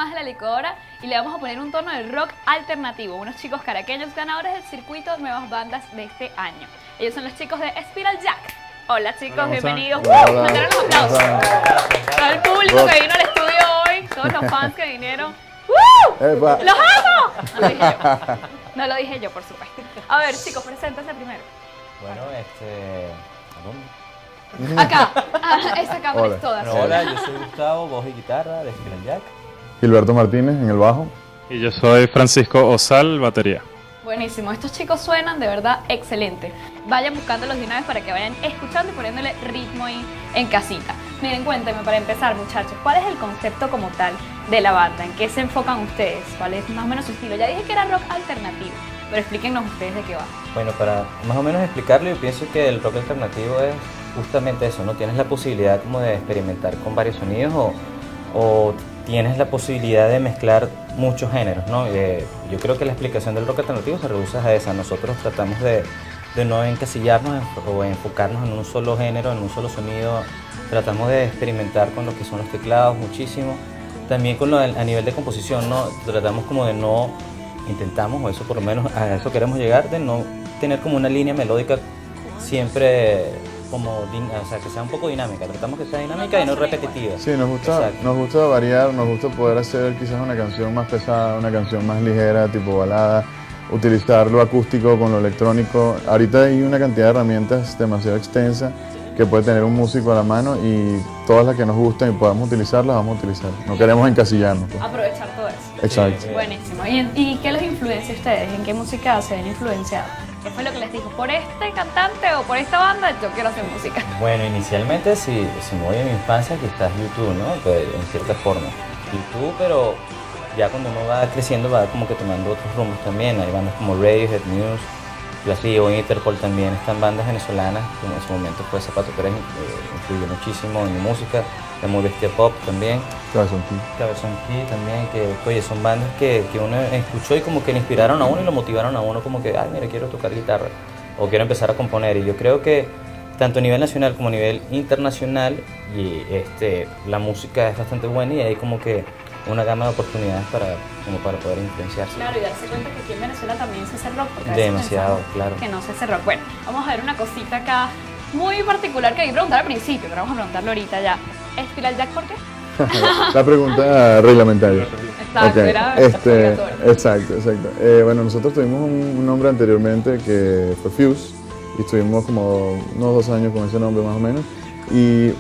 más de la licuadora y le vamos a poner un tono de rock alternativo. Unos chicos caraqueños ganadores del circuito Nuevas Bandas de este año. Ellos son los chicos de Spiral Jack. Hola chicos, hola, bienvenidos. hola. Mandaron los aplausos. Todo el público que vino al estudio hoy, todos los fans que vinieron. ¡Los amo! No lo dije yo. No lo dije yo, por supuesto. A ver, chicos, preséntense primero. Bueno, ¿a dónde? Acá, esta cámara Hola. es toda. Bueno, hola, yo soy Gustavo, voz y guitarra de Spiral Jack. Gilberto Martínez en el bajo. Y yo soy Francisco Osal, batería. Buenísimo, estos chicos suenan de verdad excelente. Vayan buscándolos de una vez para que vayan escuchando y poniéndole ritmo ahí en casita. Miren, cuéntenme para empezar, muchachos, ¿cuál es el concepto como tal de la banda? ¿En qué se enfocan ustedes? ¿Cuál es más o menos su estilo? Ya dije que era rock alternativo, pero explíquenos ustedes de qué va. Bueno, para más o menos explicarlo, yo pienso que el rock alternativo es justamente eso, ¿no? Tienes la posibilidad como de experimentar con varios sonidos o tienes la posibilidad de mezclar muchos géneros, ¿no? Yo creo que la explicación del rock alternativo se reduce a esa. Nosotros tratamos de no encasillarnos o enfocarnos en un solo género, en un solo sonido. Tratamos de experimentar con lo que son los teclados muchísimo. También con a nivel de composición, ¿no? Tratamos como de no, intentamos, o eso por lo menos a eso queremos llegar, de no tener como una línea melódica siempre como, o sea, que sea un poco dinámica. Tratamos que sea dinámica y no repetitiva. Sí, nos gusta variar, nos gusta poder hacer quizás una canción más pesada, una canción más ligera, tipo balada, utilizar lo acústico con lo electrónico. Ahorita hay una cantidad de herramientas demasiado extensa que puede tener un músico a la mano y todas las que nos gusten y podamos utilizarlas, vamos a utilizar. No queremos encasillarnos. Pues. Aprovechar todo eso. Exacto. Buenísimo. ¿Y qué los influencia a ustedes? ¿En qué música se ven influenciados? ¿Qué fue lo que les dijo? ¿Por este cantante o por esta banda yo quiero hacer música? Bueno, inicialmente si me voy a mi infancia, quizás YouTube, ¿no? Pues, en cierta forma. YouTube, pero ya cuando uno va creciendo va como que tomando otros rumbos también. Hay bandas como Radiohead, Muse, las Río, Interpol también. Están bandas venezolanas, como en su momento fue Zapato 3, influyó muchísimo en mi música. La Muy Bestia Pop también. Cabezón Key. Cabezón Key también, que oye, son bandas que uno escuchó y como que le inspiraron a uno y lo motivaron a uno como que, ay, mira, quiero tocar guitarra o quiero empezar a componer. Y yo creo que tanto a nivel nacional como a nivel internacional la música es bastante buena y hay como que una gama de oportunidades para poder influenciarse. Claro, y darse cuenta que aquí en Venezuela también se hace rock. Porque a veces Demasiado, pensamos claro. que no se hace rock. Bueno, vamos a ver una cosita acá muy particular que hay que preguntar al principio, pero vamos a preguntarlo ahorita ya. ¿Spiral Jack por qué? La pregunta reglamentaria. Exacto, Okay. era obligatorio. Exacto. Bueno, nosotros tuvimos un nombre anteriormente que fue Fuse y estuvimos como unos 2 años con ese nombre más o menos. Y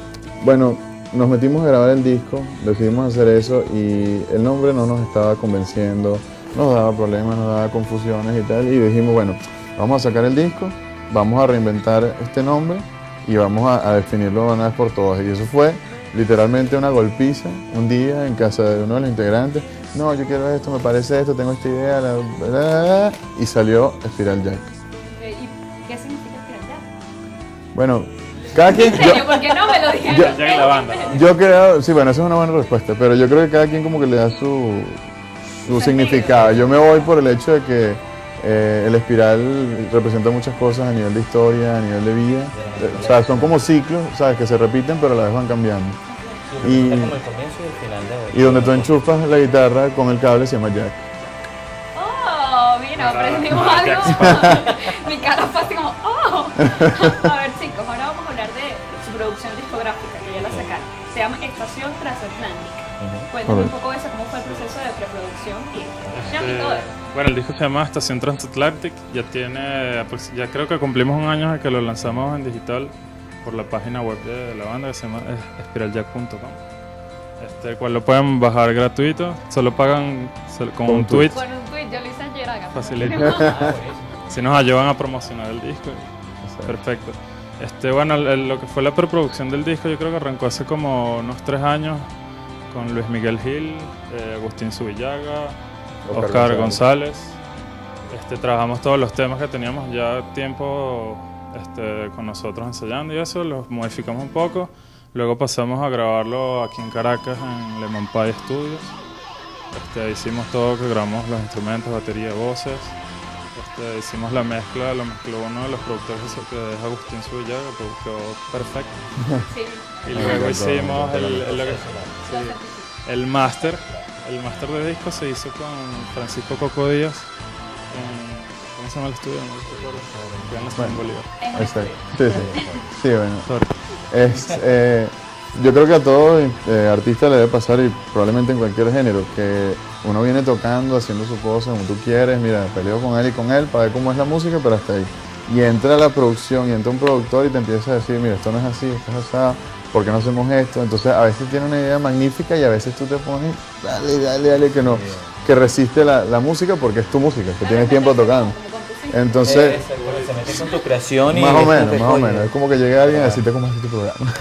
bueno, nos metimos a grabar el disco, decidimos hacer eso y el nombre no nos estaba convenciendo, nos daba problemas, nos daba confusiones y tal. Y dijimos, bueno, vamos a sacar el disco, vamos a reinventar este nombre y vamos a definirlo de una vez por todas. Y eso fue literalmente una golpiza un día en casa de uno de los integrantes. No, yo quiero esto, me parece esto, tengo esta idea, y salió Spiral Jack. ¿Y qué significa Spiral Jack? Bueno, cada quien... ¿En serio? ¿Por qué no me lo dijeron? Jack la banda. Yo creo, sí, bueno, esa es una buena respuesta, pero yo creo que cada quien como que le da su significado. Yo me voy por el hecho de que el espiral representa muchas cosas a nivel de historia, a nivel de vida. O sea, son como ciclos, ¿sabes? Que se repiten, pero a la vez van cambiando. Y como el comienzo y el final de... Y donde tú enchufas la guitarra con el cable se llama Jack. Oh, mira, aprendimos algo. Mi cara fue así como, oh. A ver, chicos, ahora vamos a hablar de su producción discográfica, que ya la sacaron. Se llama Estación Transatlántica. Cuéntame un poco de eso, cómo fue el proceso de preproducción y producción y todo eso. Bueno, el disco se llama Estación Transatlantic, ya creo que cumplimos 1 año de que lo lanzamos en digital por la página web de la banda que se llama spiraljack.com, el cual lo pueden bajar gratuito, solo pagan con un tweet. Con un tweet, yo lo hice ayer, haga. Facilito. Si nos ayudan a promocionar el disco, perfecto. Bueno, lo que fue la preproducción del disco yo creo que arrancó hace como unos 3 años con Luis Miguel Gil, Agustín Zubillaga, Oscar González. Trabajamos todos los temas que teníamos ya tiempo con nosotros ensayando y eso, los modificamos un poco. Luego pasamos a grabarlo aquí en Caracas en Lemon Pie Studios. Hicimos todo, que grabamos los instrumentos, batería, voces. Hicimos la mezcla, lo mezcló uno de los productores que es Agustín Zubillaga, que quedó perfecto. Sí. Y luego hicimos el máster, el máster de disco se hizo con Francisco Coco Díaz. ¿Cómo se llama el estudio? No recuerdo. Queda en la ciudad de Bolívar. Exacto. Sí, bueno. Sorry. Yo creo que a todo artista le debe pasar, y probablemente en cualquier género, que uno viene tocando, haciendo su cosa como tú quieres, mira, peleo con él para ver cómo es la música, pero hasta ahí. Y entra la producción y entra un productor y te empieza a decir, mira, esto no es así, esto es así, ¿por qué no hacemos esto? Entonces a veces tiene una idea magnífica y a veces tú te pones, dale, que resiste la música porque es tu música, que tienes tiempo tocando. Entonces, se mete con tu creación y... más o menos. Es como que llegue alguien a decirte cómo hacer tu programa.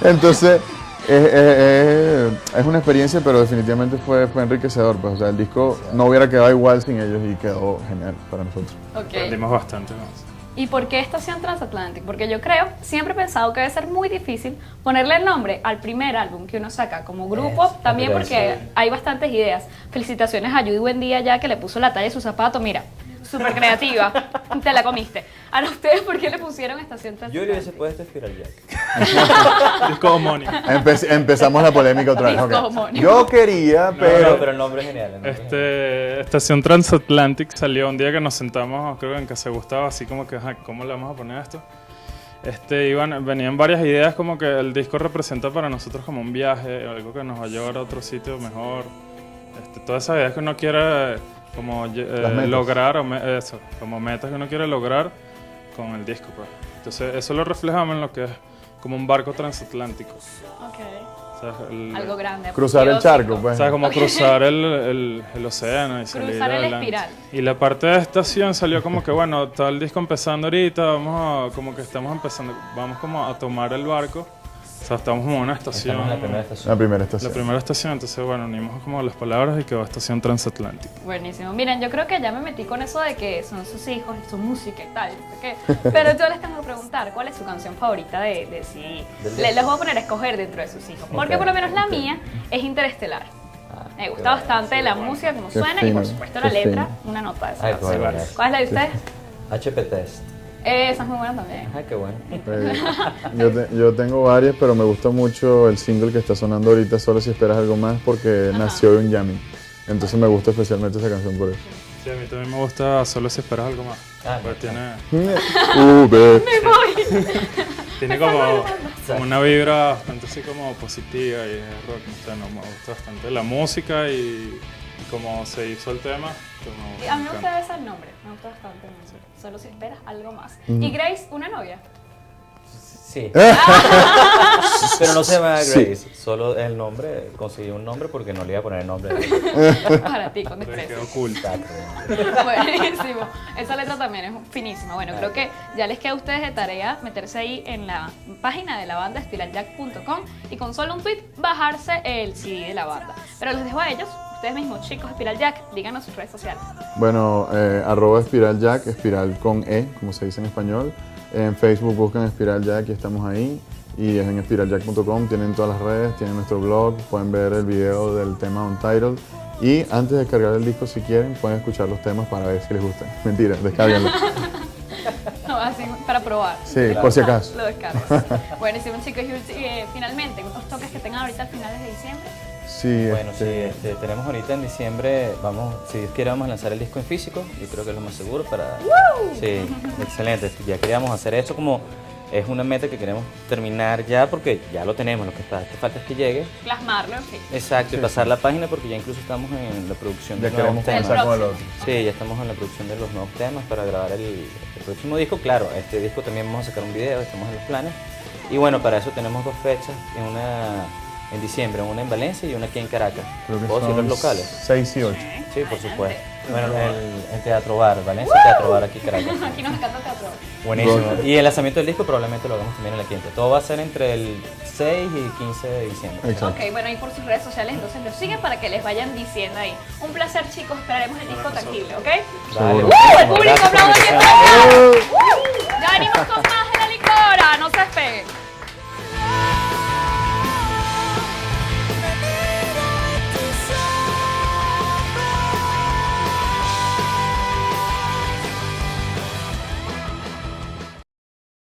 Entonces, es una experiencia, pero definitivamente fue enriquecedor. Pues, o sea, el disco no hubiera quedado igual sin ellos y quedó genial para nosotros. Aprendimos bastante más. ¿Y por qué Estación Transatlantic? Porque yo creo, siempre he pensado que debe ser muy difícil ponerle el nombre al primer álbum que uno saca como grupo, también porque hay bastantes ideas. Felicitaciones a Judy Buendía ya que le puso la talla de su zapato, mira, súper creativa, te la comiste. Ahora ustedes, ¿por qué le pusieron Estación Yo le Transatlantic? hubiese puesto Spiral Jack. Disco homónimo. Empezamos la polémica otra vez. Disco ok. homónimo. Yo quería, pero... No, pero el nombre es genial. el nombre es genial. Estación Transatlantic salió un día que nos sentamos, creo que en Casa Gustavo, así como que, ajá, ¿cómo le vamos a poner esto? Venían varias ideas, como que el disco representa para nosotros como un viaje, algo que nos va a llevar a otro sitio mejor. Todas esas ideas que uno quiere como lograr, como metas que uno quiere lograr con el disco, pues. Entonces eso lo reflejamos en lo que es como un barco transatlántico. Ok. ¿Sabes? Algo grande. Cruzar el charco, pues. O sea, como cruzar el océano y salir Cruzar el adelante. espiral. Y la parte de estación salió como que, bueno, está el disco empezando ahorita, como que estamos empezando, vamos como a tomar el barco. O sea, estamos como en una estación. Estamos en la primera estación. La primera estación. La primera estación, entonces, bueno, unimos como las palabras y quedó Estación Transatlántica. Buenísimo. Miren, yo creo que ya me metí con eso de que son sus hijos y su música y tal. Pero yo les tengo que preguntar, ¿cuál es su canción favorita de si les voy a poner a escoger dentro de sus hijos? Porque por lo menos la mía es Interestelar. Me gusta bastante la música, como Qué suena, y por fino, supuesto qué la letra, fino. una nota de esa Ay, qué canción. bueno. ¿Cuál es la de ustedes? HP Test. Esa es muy buena también. Ay, qué bueno. Yo tengo varias, pero me gusta mucho el single que está sonando ahorita, Solo si esperas algo más, porque nació de un jamming. Entonces me gusta especialmente esa canción por eso. Sí, a mí también me gusta Solo si esperas algo más. Ah, Pues no. tiene como una vibra bastante así como positiva y es rock. O sea, no, me gusta bastante la música y como se hizo el tema. Y a mí me gusta ese el nombre, me gusta bastante. Solo si esperas algo más. ¿Y Grace, una novia? Sí. Pero no se llama Grace, Sí. solo el nombre, conseguí un nombre porque no le iba a poner el nombre. Para ti, con Pero desprecio. quedó cool. Buenísimo. Esa letra también es finísima. Bueno, creo que ya les queda a ustedes de tarea meterse ahí en la página de la banda, espiraljack.com, y con solo un tweet bajarse el CD de la banda. Pero les dejo a ellos, ustedes mismos, chicos, Espiral Jack, díganos sus redes sociales. Bueno, @espiraljack, espiral con E, como se dice en español. En Facebook buscan Espiral Jack y estamos ahí. Y es en espiraljack.com, tienen todas las redes, tienen nuestro blog, pueden ver el video del tema Untitled. Y antes de descargar el disco, si quieren, pueden escuchar los temas para ver si les gustan. Mentira, descárguenlo. No, así para probar. Sí, por si acaso. Lo descargas. Buenísimo, chicos. Y finalmente, unos toques que tengan ahorita al finales de diciembre. Sí, Bueno, sí, tenemos ahorita en diciembre, si Dios quiere, vamos a lanzar el disco en físico. Yo creo que es lo más seguro para... Sí, excelente. Ya queríamos hacer esto como... Es una meta que queremos terminar ya porque ya lo tenemos, lo que falta es que llegue. Plasmarlo, en fin. Exacto, y pasar la página porque ya incluso estamos en la producción ya de nuevos queremos temas. comenzar con el otro. Sí, ya estamos en la producción de los nuevos temas para grabar el próximo disco. Claro, este disco también vamos a sacar un video, estamos en los planes. Y bueno, para eso tenemos dos fechas, una en diciembre, una en Valencia y una aquí en Caracas. Creo que ¿Puedo decir los son locales? 6 y 8. Sí, por supuesto. Bueno, el Teatro Bar, Valencia, Teatro Bar aquí en Caracas. Aquí nos encanta el teatro. Buenísimo. Y el lanzamiento del disco probablemente lo hagamos también en la quinta. Todo va a ser entre el 6 y 15 de diciembre. Exacto. Ok, bueno, y por sus redes sociales, entonces los siguen para que les vayan diciendo ahí. Un placer, chicos, esperaremos el disco tangible, ¿ok? Dale, Seguro. ¡El público gracias por aplaude! invitarme. ¡Ya venimos con más de la licora! ¡No se despeguen!